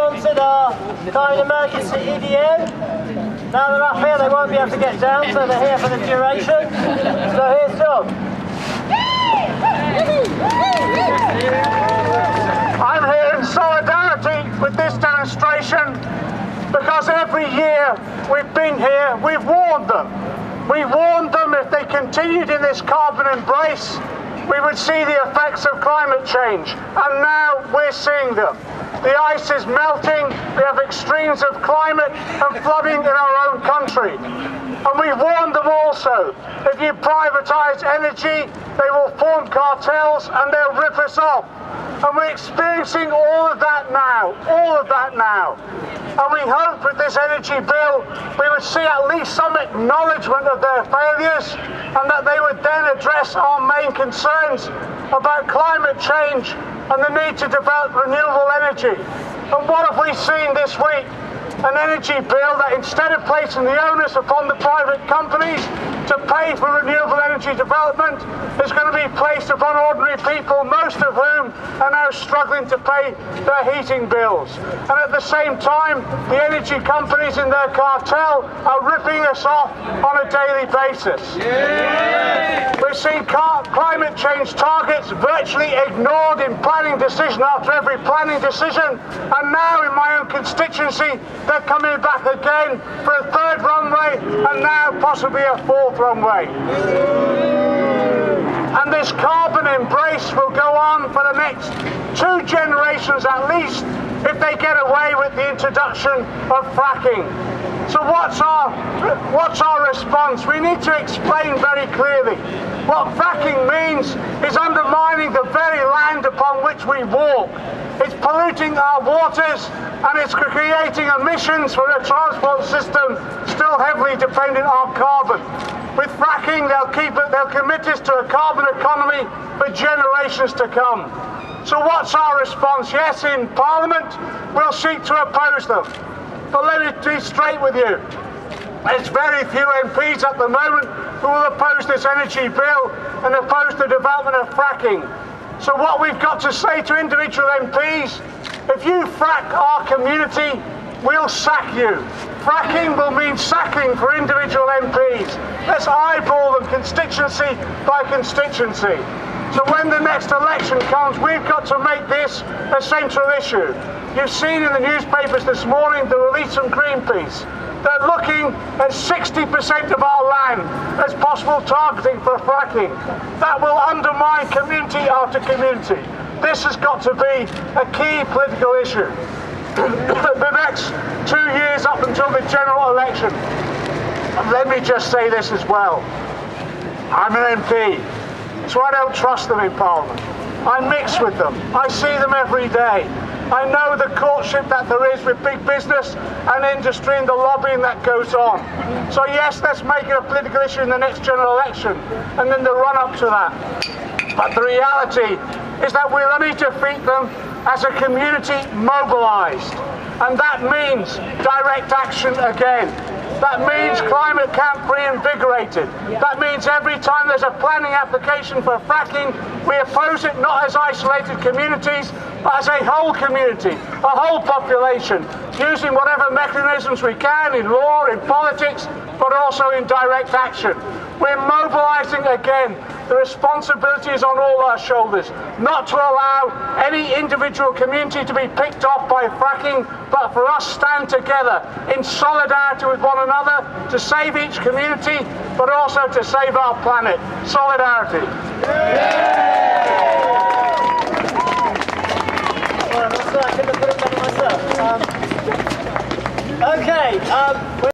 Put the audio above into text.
sponsored our climate emergency EDM. Now they're up here, they won't be able to get down, so they're here for the duration. So here's John. I'm here in solidarity with this demonstration because every year we've been here, we've warned them. We warned them if they continued in this carbon embrace, we would see the effects of climate change, and now we're seeing them. The ice is melting, we have extremes of climate and flooding in our own country. And we warned them also, if you privatise energy, they will form cartels and they'll rip us off. And we're experiencing all of that now, And we hope with this energy bill, we would see at least some acknowledgement of their failures and that they would then address our main concerns about climate change and the need to develop renewable energy. And what have we seen this week? An energy bill that instead of placing the onus upon the private companies to pay for renewable energy development is going to be placed upon ordinary people, most of whom are now struggling to pay their heating bills. And at the same time, the energy companies in their cartel are ripping us off on a daily basis. Yeah. We've seen climate change targets virtually ignored in planning decision after every planning decision, and now in my own constituency they're coming back again for a third runway and now possibly a fourth runway. And this carbon embrace will go on for the next 2 generations at least if they get away with the introduction of fracking. So what's our response? We need to explain very clearly. What fracking means is undermining the very land upon which we walk. It's polluting our waters and it's creating emissions for a transport system still heavily dependent on carbon. With fracking, they'll commit us to a carbon economy for generations to come. So what's our response? Yes, in Parliament, we'll seek to oppose them. But let me be straight with you. There's very few MPs at the moment who will oppose this energy bill and oppose the development of fracking. So what we've got to say to individual MPs, if you frack our community, we'll sack you. Fracking will mean sacking for individual MPs. Let's eyeball them constituency by constituency. So when the next election comes, we've got to make this a central issue. You've seen in the newspapers this morning the release from Greenpeace. They're looking at 60% of our land as possible targeting for fracking. That will undermine community after community. This has got to be a key political issue. The next 2 years up until the general election. And let me just say this as well. I'm an MP, so I don't trust them in Parliament. I mix with them. I see them every day. I know the courtship that there is with big business and industry and the lobbying that goes on. So yes, let's make it a political issue in the next general election and then the run-up to that. But the reality is that we'll only defeat them as a community mobilised. And that means direct action again. That means climate camp reinvigorated. That means every time there's a planning application for fracking, we oppose it not as isolated communities, but as a whole community, a whole population, using whatever mechanisms we can in law, in politics, but also in direct action. We're mobilising again. The responsibility is on all our shoulders, not to allow any individual community to be picked off by fracking, but for us stand together in solidarity with one another to save each community, but also to save our planet. Solidarity. Well, I couldn't have put it better myself. Okay.